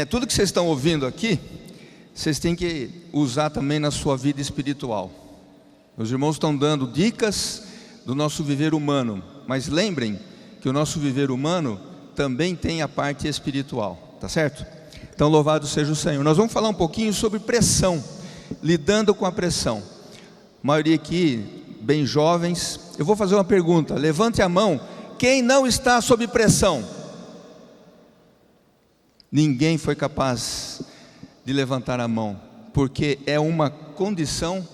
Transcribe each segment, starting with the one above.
Tudo que vocês estão ouvindo aqui, vocês têm que usar também na sua vida espiritual. Os irmãos estão dando dicas do nosso viver humano, mas lembrem que o nosso viver humano também tem a parte espiritual, tá certo? Então louvado seja o Senhor. Nós vamos falar um pouquinho sobre pressão, lidando com a pressão. A maioria aqui, bem jovens. Eu vou fazer uma pergunta, levante a mão, quem não está sob pressão? Ninguém foi capaz de levantar a mão, porque é uma condição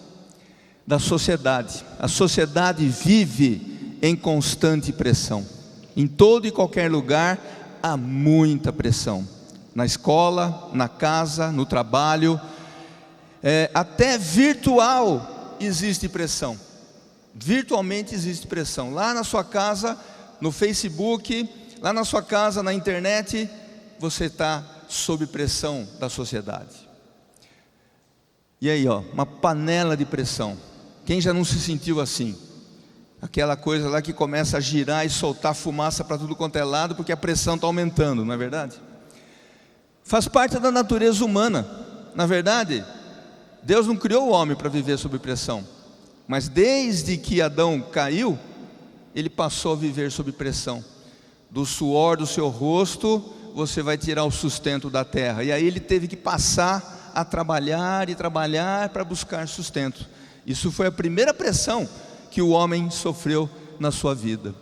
da sociedade. A sociedade vive em constante pressão. Em todo e qualquer lugar há muita pressão. Na escola, na casa, no trabalho, até virtual existe pressão. Virtualmente existe pressão. Lá na sua casa, no Facebook, lá na sua casa, na internet, você está sob pressão da sociedade. E aí, uma panela de pressão. Quem já não se sentiu assim? Aquela coisa lá que começa a girar e soltar fumaça para tudo quanto é lado, porque a pressão está aumentando, não é verdade? Faz parte da natureza humana. Na verdade, Deus não criou o homem para viver sob pressão, mas desde que Adão caiu, ele passou a viver sob pressão. Do suor do seu rosto, você vai tirar o sustento da terra. E aí ele teve que passar a trabalhar e trabalhar para buscar sustento. Isso foi a primeira pressão que o homem sofreu na sua vida.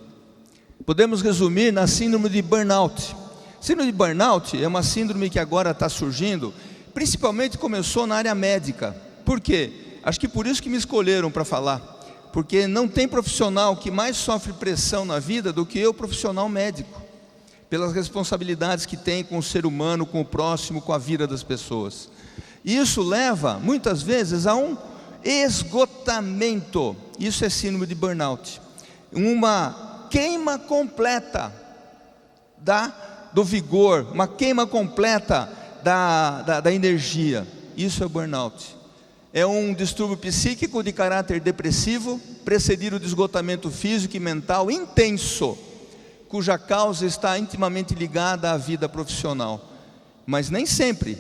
Podemos resumir na síndrome de burnout. Síndrome de burnout é uma síndrome que agora está surgindo, principalmente começou na área médica. Por quê? Acho que por isso que me escolheram para falar, porque não tem profissional que mais sofre pressão na vida do que eu, profissional médico, pelas responsabilidades que tem com o ser humano, com o próximo, com a vida das pessoas. E isso leva, muitas vezes, a um esgotamento. Isso é síndrome de burnout. Uma queima completa do vigor, uma queima completa da energia. Isso é burnout. É um distúrbio psíquico de caráter depressivo, precedido de esgotamento físico e mental intenso, cuja causa está intimamente ligada à vida profissional. Mas nem sempre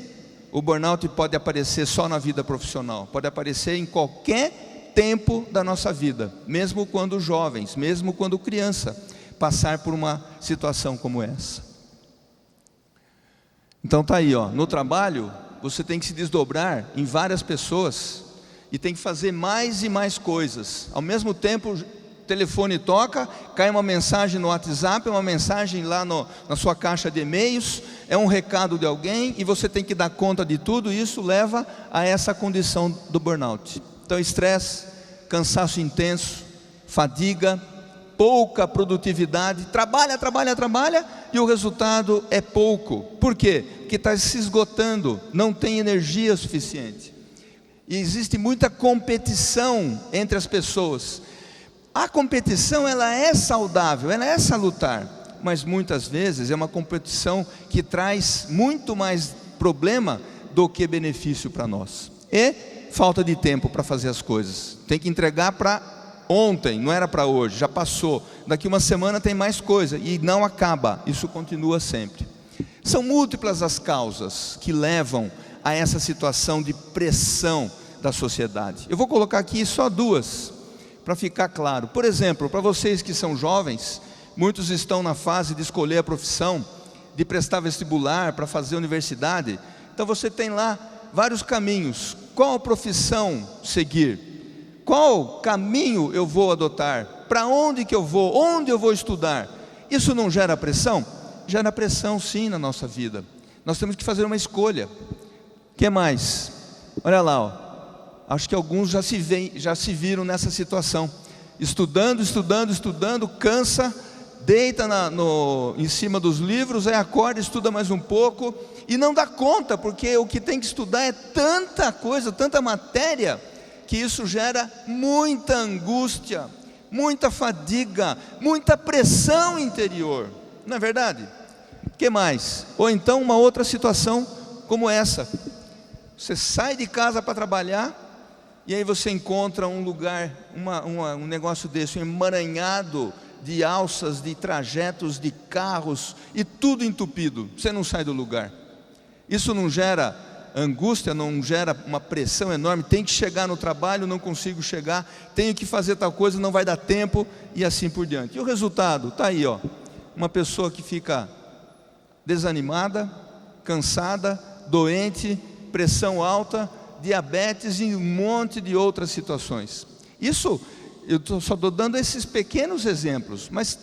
o burnout pode aparecer só na vida profissional, pode aparecer em qualquer tempo da nossa vida, mesmo quando jovens, mesmo quando criança, passar por uma situação como essa. Então está aí, no trabalho, você tem que se desdobrar em várias pessoas, e tem que fazer mais e mais coisas, ao mesmo tempo o telefone toca, cai uma mensagem no WhatsApp, uma mensagem lá na sua caixa de e-mails, é um recado de alguém, e você tem que dar conta de tudo. Isso leva a essa condição do burnout. Então estresse, cansaço intenso, fadiga, pouca produtividade, trabalha, e o resultado é pouco. Por quê? Porque está se esgotando, não tem energia suficiente, e existe muita competição entre as pessoas. A competição, ela é saudável, ela é salutar, mas muitas vezes é uma competição que traz muito mais problema do que benefício para nós. E falta de tempo para fazer as coisas. Tem que entregar para ontem, não era para hoje, já passou. Daqui uma semana tem mais coisa, e não acaba, isso continua sempre. São múltiplas as causas que levam a essa situação de pressão da sociedade. Eu vou colocar aqui só duas, para ficar claro. Por exemplo, para vocês que são jovens, muitos estão na fase de escolher a profissão, de prestar vestibular, para fazer universidade. Então você tem lá vários caminhos. Qual profissão seguir? Qual caminho eu vou adotar? Para onde que eu vou? Onde eu vou estudar? Isso não gera pressão? Gera pressão sim na nossa vida. Nós temos que fazer uma escolha. O que mais? Olha lá, acho que alguns já se viram nessa situação. Estudando, cansa, deita em cima dos livros, aí acorda, estuda mais um pouco, e não dá conta, porque o que tem que estudar é tanta coisa, tanta matéria, que isso gera muita angústia, muita fadiga, muita pressão interior, não é verdade? O que mais? Ou então uma outra situação como essa: você sai de casa para trabalhar, e aí você encontra um lugar, um negócio desse, um emaranhado de alças, de trajetos, de carros, e tudo entupido, você não sai do lugar. Isso não gera angústia, não gera uma pressão enorme? Tem que chegar no trabalho, não consigo chegar, tenho que fazer tal coisa, não vai dar tempo, e assim por diante. E o resultado está aí, ó. Uma pessoa que fica desanimada, cansada, doente, pressão alta, diabetes e um monte de outras situações. Isso, eu só estou dando esses pequenos exemplos, mas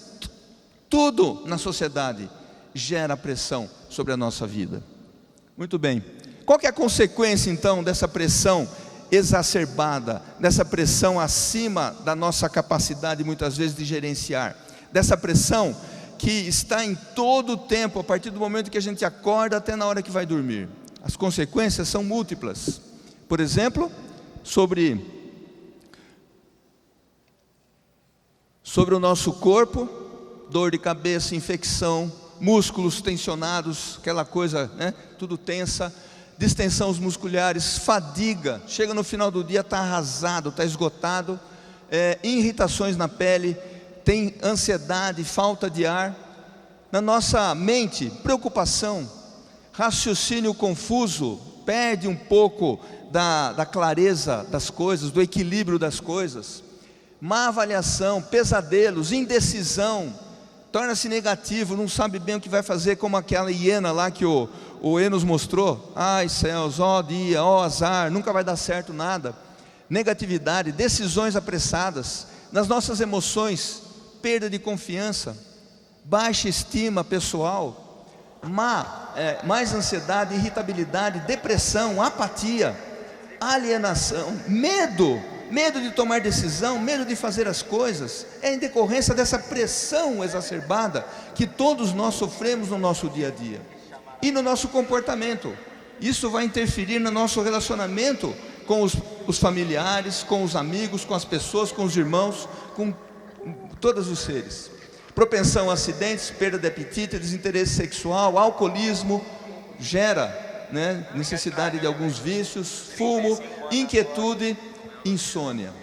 tudo na sociedade gera pressão sobre a nossa vida. Muito bem. Qual que é a consequência então dessa pressão exacerbada, dessa pressão acima da nossa capacidade muitas vezes de gerenciar, dessa pressão que está em todo o tempo, a partir do momento que a gente acorda até na hora que vai dormir? As consequências são múltiplas. Por exemplo, sobre o nosso corpo, dor de cabeça, infecção, músculos tensionados, aquela coisa, né? Tudo tensa, distensão musculares, fadiga, chega no final do dia, está arrasado, está esgotado, irritações na pele, tem ansiedade, falta de ar. Na nossa mente, preocupação, raciocínio confuso, perde um pouco da clareza das coisas, do equilíbrio das coisas, má avaliação, pesadelos, indecisão, torna-se negativo, não sabe bem o que vai fazer, como aquela hiena lá que o Enos mostrou. Ai céus, ó dia, ó azar, nunca vai dar certo nada. Negatividade, decisões apressadas. Nas nossas emoções, perda de confiança, baixa estima pessoal, mais ansiedade, irritabilidade, depressão, apatia, alienação, medo de tomar decisão, medo de fazer as coisas. É em decorrência dessa pressão exacerbada que todos nós sofremos no nosso dia a dia e no nosso comportamento. Isso vai interferir no nosso relacionamento com os familiares, com os amigos, com as pessoas, com os irmãos, com todos os seres. Propensão a acidentes, perda de apetite, desinteresse sexual, alcoolismo, gera, né, necessidade de alguns vícios, fumo, inquietude, insônia.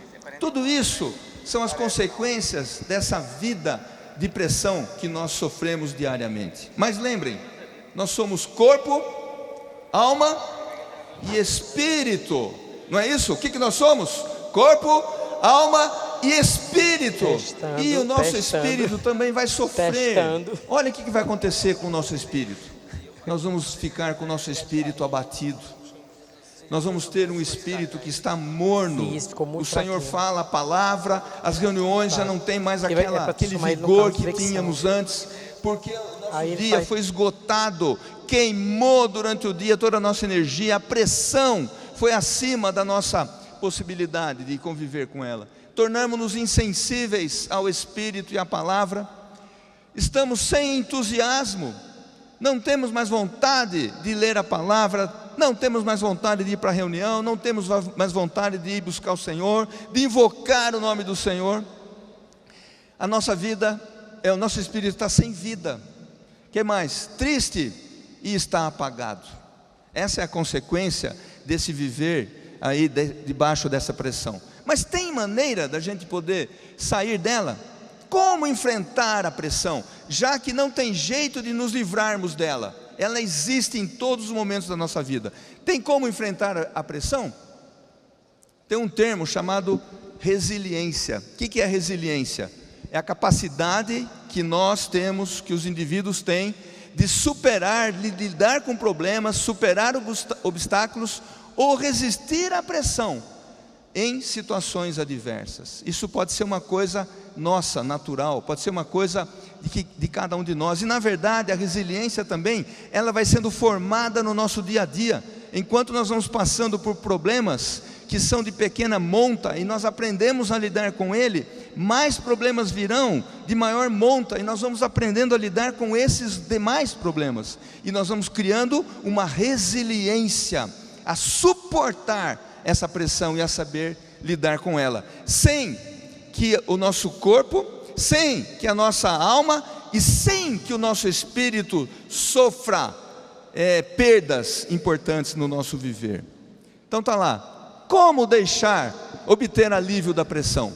Tudo isso são as consequências dessa vida de pressão que nós sofremos diariamente. Mas lembrem, nós somos corpo, alma e espírito, não é isso? O que nós somos? Corpo, alma e espírito. E o nosso espírito também vai sofrer. Olha o que vai acontecer com o nosso espírito. Nós vamos ficar com o nosso espírito abatido. Nós vamos ter um espírito que está morno. O Senhor fala a palavra, as reuniões já não tem mais aquele vigor que tínhamos antes, porque o nosso dia foi esgotado, queimou durante o dia toda a nossa energia, a pressão foi acima da nossa possibilidade de conviver com ela. Tornamos-nos insensíveis ao Espírito e à palavra, estamos sem entusiasmo, não temos mais vontade de ler a palavra, não temos mais vontade de ir para a reunião, não temos mais vontade de ir buscar o Senhor, de invocar o nome do Senhor. A nossa vida, o nosso espírito está sem vida. O que mais? Triste e está apagado. Essa é a consequência desse viver aí debaixo dessa pressão. Mas tem maneira da gente poder sair dela? Como enfrentar a pressão, já que não tem jeito de nos livrarmos dela? Ela existe em todos os momentos da nossa vida. Tem como enfrentar a pressão? Tem um termo chamado resiliência. O que é resiliência? É a capacidade que nós temos, que os indivíduos têm, de superar, de lidar com problemas, superar obstáculos ou resistir à pressão em situações adversas. Isso pode ser uma coisa nossa, natural, pode ser uma coisa de cada um de nós. E na verdade a resiliência também, ela vai sendo formada no nosso dia a dia. Enquanto nós vamos passando por problemas que são de pequena monta e nós aprendemos a lidar com ele, mais problemas virão de maior monta e nós vamos aprendendo a lidar com esses demais problemas. E nós vamos criando uma resiliência a suportar essa pressão e a saber lidar com ela, sem que o nosso corpo, sem que a nossa alma e sem que o nosso espírito sofra perdas importantes no nosso viver. Então tá lá, como obter alívio da pressão?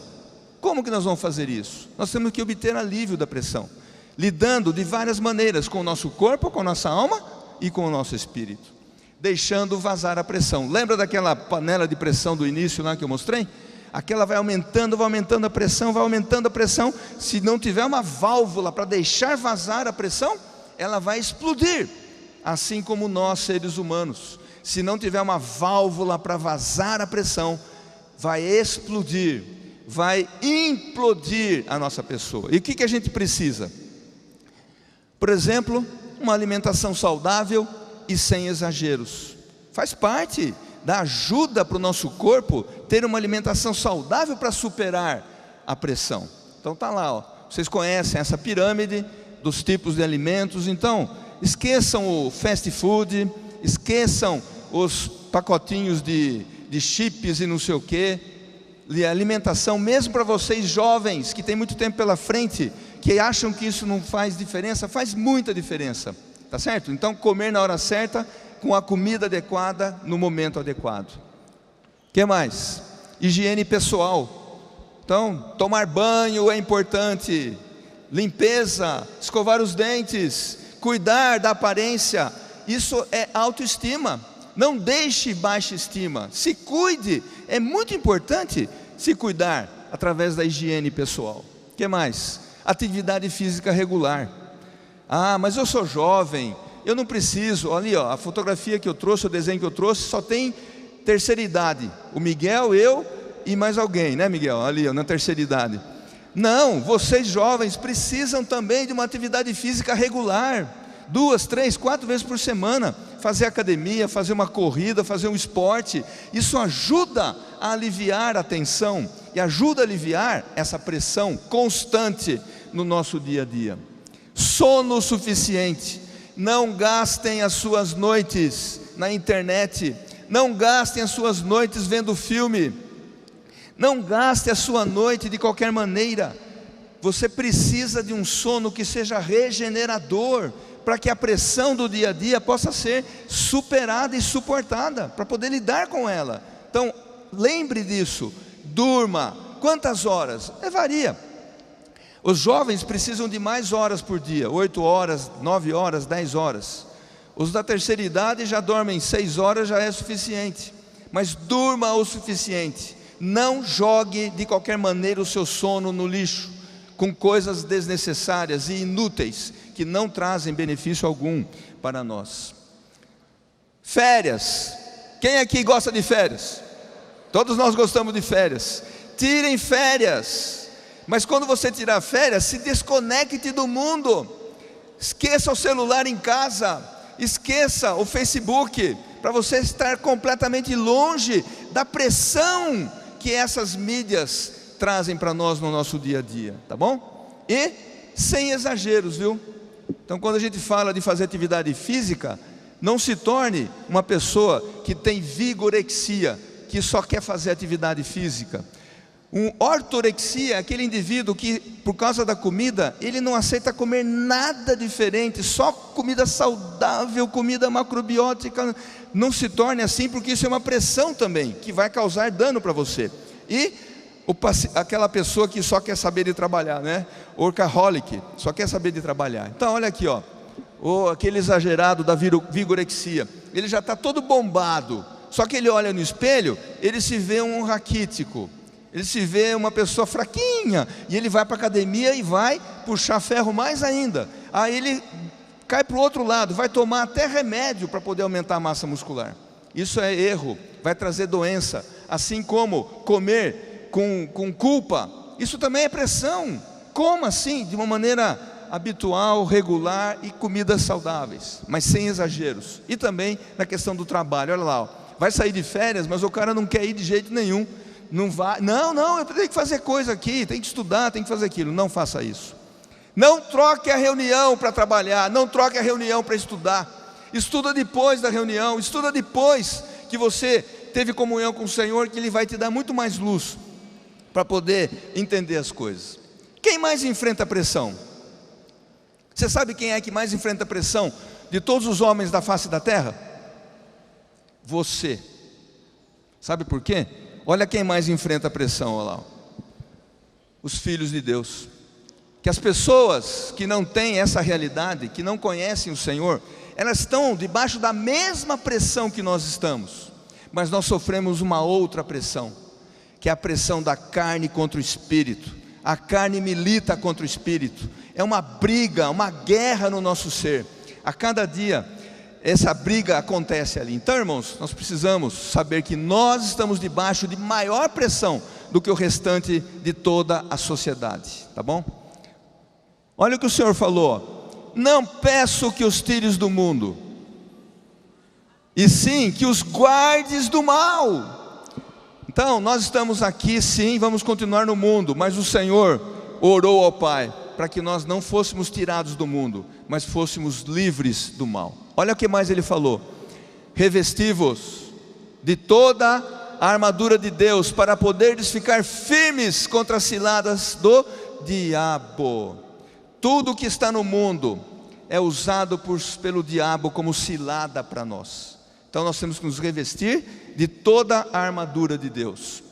Como que nós vamos fazer isso? Nós temos que obter alívio da pressão, lidando de várias maneiras com o nosso corpo, com a nossa alma e com o nosso espírito, deixando vazar a pressão. Lembra daquela panela de pressão do início lá que eu mostrei? Aquela vai aumentando a pressão, vai aumentando a pressão. Se não tiver uma válvula para deixar vazar a pressão, ela vai explodir, assim como nós, seres humanos. Se não tiver uma válvula para vazar a pressão, vai explodir, vai implodir a nossa pessoa. E o que a gente precisa? Por exemplo, uma alimentação saudável e sem exageros. Faz parte da ajuda para o nosso corpo ter uma alimentação saudável para superar a pressão. Então tá lá, ó. Vocês conhecem essa pirâmide dos tipos de alimentos. Então esqueçam o fast food, esqueçam os pacotinhos de chips e não sei o que. Alimentação, mesmo para vocês jovens que têm muito tempo pela frente, que acham que isso não faz diferença, faz muita diferença, tá certo? Então comer na hora certa, com a comida adequada, no momento adequado. O que mais? Higiene pessoal. Então, tomar banho é importante, limpeza, escovar os dentes, cuidar da aparência, isso é autoestima. Não deixe baixa estima, se cuide, é muito importante se cuidar através da higiene pessoal. O que mais? Atividade física regular. Ah, mas eu sou jovem, eu não preciso. Ali, ó, a fotografia que eu trouxe, o desenho que eu trouxe, só tem terceira idade. O Miguel, eu e mais alguém, né, Miguel? Ali, ó, na terceira idade. Não, vocês jovens precisam também de uma atividade física regular. 2, 3, 4 vezes por semana. Fazer academia, fazer uma corrida, fazer um esporte. Isso ajuda a aliviar a tensão e ajuda a aliviar essa pressão constante no nosso dia a dia. Sono suficiente. Não gastem as suas noites na internet, não gastem as suas noites vendo filme, não gaste a sua noite de qualquer maneira. Você precisa de um sono que seja regenerador, para que a pressão do dia a dia possa ser superada e suportada, para poder lidar com ela. Então, lembre disso, durma. Quantas horas? Varia. Os jovens precisam de mais horas por dia, 8 horas, 9 horas, 10 horas. Os da terceira idade já dormem 6 horas, já é suficiente. Mas durma o suficiente. Não jogue de qualquer maneira o seu sono no lixo, com coisas desnecessárias e inúteis, que não trazem benefício algum para nós. Férias. Quem aqui gosta de férias? Todos nós gostamos de férias. Tirem férias. Mas quando você tirar férias, se desconecte do mundo. Esqueça o celular em casa, esqueça o Facebook, para você estar completamente longe da pressão que essas mídias trazem para nós no nosso dia a dia, tá bom? E sem exageros, viu? Então quando a gente fala de fazer atividade física, não se torne uma pessoa que tem vigorexia, que só quer fazer atividade física. Ortorexia é aquele indivíduo que, por causa da comida, ele não aceita comer nada diferente, só comida saudável, comida macrobiótica. Não se torne assim, porque isso é uma pressão também, que vai causar dano para você. E aquela pessoa que só quer saber de trabalhar, né? Workaholic, só quer saber de trabalhar. Então olha aqui, ó, aquele exagerado da vigorexia, ele já está todo bombado, só que ele olha no espelho, ele se vê um raquítico. Ele se vê uma pessoa fraquinha, e ele vai para a academia e vai puxar ferro mais ainda. Aí ele cai para o outro lado, vai tomar até remédio para poder aumentar a massa muscular. Isso é erro, vai trazer doença. Assim como comer com culpa, isso também é pressão. Coma assim, de uma maneira habitual, regular e comidas saudáveis, mas sem exageros. E também na questão do trabalho, olha lá, ó, vai sair de férias, mas o cara não quer ir de jeito nenhum. Não vai, não, eu tenho que fazer coisa aqui, tem que estudar, tem que fazer aquilo. Não faça isso. Não troque a reunião para trabalhar, não troque a reunião para estudar. Estuda depois da reunião, estuda depois que você teve comunhão com o Senhor, que Ele vai te dar muito mais luz para poder entender as coisas. Quem mais enfrenta pressão? Você sabe quem é que mais enfrenta pressão de todos os homens da face da terra? Você. Sabe por quê? Olha quem mais enfrenta a pressão, olha lá. Os filhos de Deus. Que as pessoas que não têm essa realidade, que não conhecem o Senhor, elas estão debaixo da mesma pressão que nós estamos, mas nós sofremos uma outra pressão, que é a pressão da carne contra o espírito. A carne milita contra o espírito, é uma briga, uma guerra no nosso ser. A cada dia essa briga acontece ali. Então, irmãos, nós precisamos saber que nós estamos debaixo de maior pressão do que o restante de toda a sociedade, tá bom? Olha o que o Senhor falou: não peço que os tires do mundo, e sim que os guardes do mal. Então, nós estamos aqui, sim, vamos continuar no mundo, mas o Senhor orou ao Pai para que nós não fôssemos tirados do mundo, mas fôssemos livres do mal. Olha o que mais Ele falou: revesti-vos de toda a armadura de Deus, para poderes ficar firmes contra as ciladas do diabo. Tudo que está no mundo é usado pelo diabo como cilada para nós. Então nós temos que nos revestir de toda a armadura de Deus.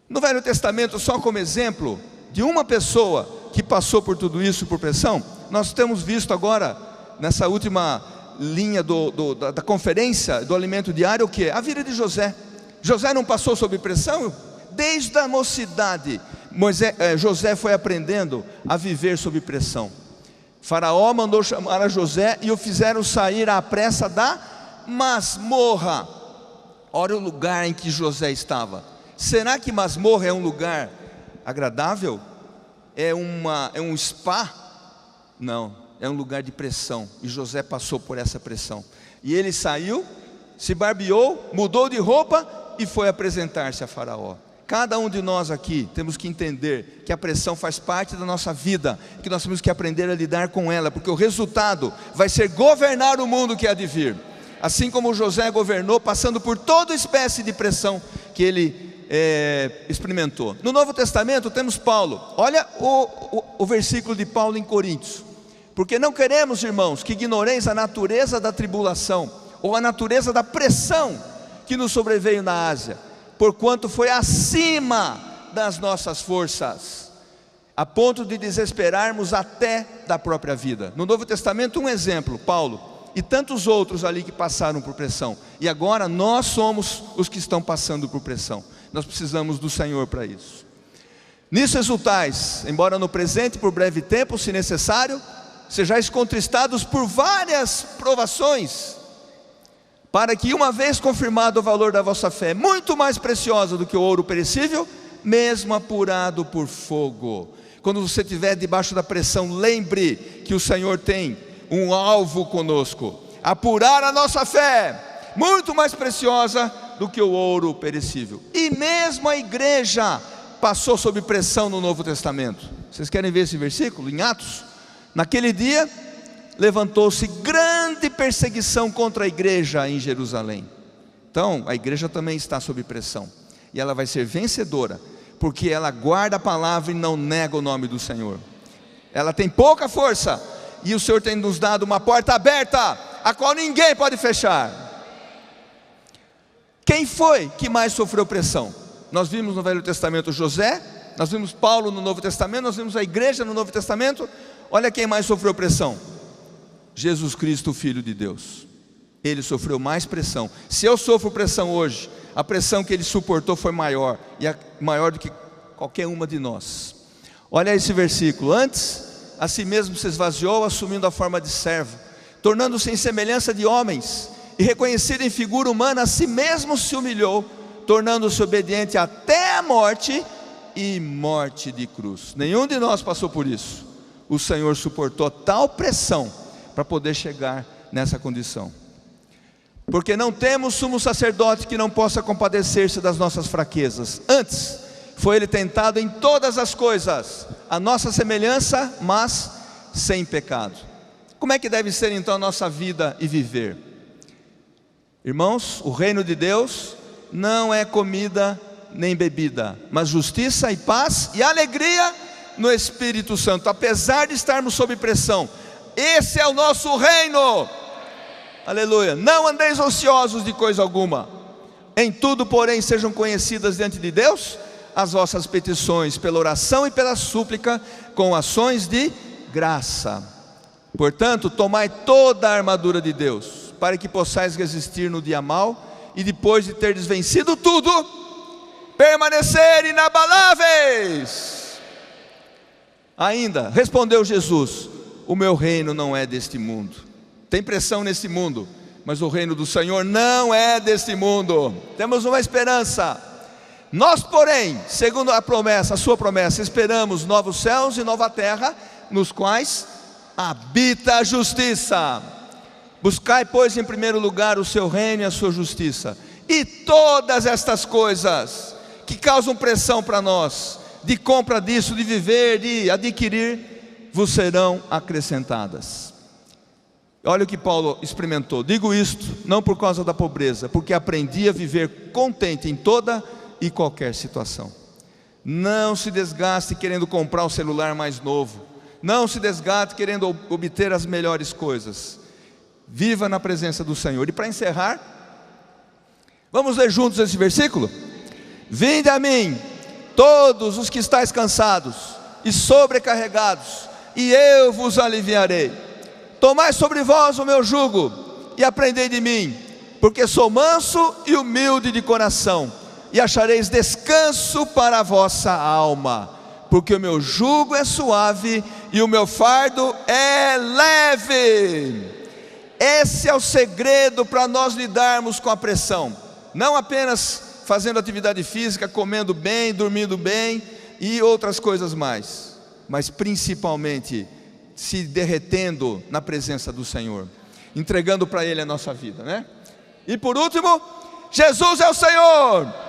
No Velho Testamento, só como exemplo de uma pessoa que passou por tudo isso, por pressão, nós temos visto agora, nessa última linha da conferência do alimento diário, o que? A vida de José. José não passou sob pressão? Desde a mocidade, José foi aprendendo a viver sob pressão. Faraó mandou chamar a José e o fizeram sair à pressa da masmorra. Olha o lugar em que José estava. Será que masmorra é um lugar agradável? É um spa? Não, é um lugar de pressão. E José passou por essa pressão. E ele saiu, se barbeou, mudou de roupa e foi apresentar-se a Faraó. Cada um de nós aqui temos que entender que a pressão faz parte da nossa vida, que nós temos que aprender a lidar com ela, porque o resultado vai ser governar o mundo que há de vir. Assim como José governou, passando por toda espécie de pressão que ele experimentou. No Novo Testamento temos Paulo. Olha o versículo de Paulo em Coríntios: porque não queremos, irmãos, que ignoreis a natureza da tribulação, ou a natureza da pressão que nos sobreveio na Ásia, porquanto foi acima das nossas forças, a ponto de desesperarmos até da própria vida. No Novo Testamento, um exemplo, Paulo, e tantos outros ali que passaram por pressão, e agora nós somos os que estão passando por pressão. Nós precisamos do Senhor para isso. Nisso exultais, embora no presente por breve tempo, se necessário, sejais contristados por várias provações, para que, uma vez confirmado o valor da vossa fé, muito mais preciosa do que o ouro perecível, mesmo apurado por fogo. Quando você estiver debaixo da pressão, lembre que o Senhor tem um alvo conosco: apurar a nossa fé, muito mais preciosa do que o ouro perecível. E mesmo a igreja passou sob pressão no Novo Testamento. Vocês querem ver esse versículo em Atos? Naquele dia levantou-se grande perseguição contra a igreja em Jerusalém. Então a igreja também está sob pressão, e ela vai ser vencedora, porque ela guarda a palavra e não nega o nome do Senhor. Ela tem pouca força, e o Senhor tem nos dado uma porta aberta, a qual ninguém pode fechar. Quem foi que mais sofreu pressão? Nós vimos no Velho Testamento José, nós vimos Paulo no Novo Testamento, nós vimos a igreja no Novo Testamento. Olha quem mais sofreu pressão: Jesus Cristo, o Filho de Deus. Ele sofreu mais pressão. Se eu sofro pressão hoje, a pressão que ele suportou foi maior, e maior do que qualquer uma de nós. Olha esse versículo: antes a si mesmo se esvaziou, assumindo a forma de servo, tornando-se em semelhança de homens, e reconhecido em figura humana, a si mesmo se humilhou, tornando-se obediente até a morte, e morte de cruz. Nenhum de nós passou por isso. O Senhor suportou tal pressão para poder chegar nessa condição. Porque não temos sumo sacerdote que não possa compadecer-se das nossas fraquezas. Antes, foi ele tentado em todas as coisas, a nossa semelhança, mas sem pecado. Como é que deve ser então a nossa vida e viver? Irmãos, o reino de Deus não é comida nem bebida, mas justiça e paz e alegria no Espírito Santo. Apesar de estarmos sob pressão, esse é o nosso reino. Aleluia. Não andeis ociosos de coisa alguma, em tudo porém sejam conhecidas diante de Deus as vossas petições, pela oração e pela súplica, com ações de graça. Portanto, tomai toda a armadura de Deus, para que possais resistir no dia mau, e depois de teres vencido tudo, permanecer inabaláveis. Ainda, respondeu Jesus: o meu reino não é deste mundo. Tem pressão nesse mundo, mas o reino do Senhor não é deste mundo. Temos uma esperança. Nós, porém, segundo a promessa, a sua promessa, esperamos novos céus e nova terra, nos quais habita a justiça. Buscai, pois, em primeiro lugar o seu reino e a sua justiça, e todas estas coisas que causam pressão para nós, de compra disso, de viver, de adquirir, vos serão acrescentadas. Olha o que Paulo experimentou: digo isto não por causa da pobreza, porque aprendi a viver contente em toda e qualquer situação. Não se desgaste querendo comprar um celular mais novo, não se desgaste querendo obter as melhores coisas. Viva na presença do Senhor. E para encerrar, vamos ler juntos esse versículo? Vinde a mim, todos os que estáis cansados e sobrecarregados, e eu vos aliviarei. Tomai sobre vós o meu jugo, e aprendei de mim, porque sou manso e humilde de coração, e achareis descanso para a vossa alma, porque o meu jugo é suave e o meu fardo é leve. Esse é o segredo para nós lidarmos com a pressão. Não apenas fazendo atividade física, comendo bem, dormindo bem e outras coisas mais, mas principalmente se derretendo na presença do Senhor, entregando para Ele a nossa vida, né? E por último, Jesus é o Senhor.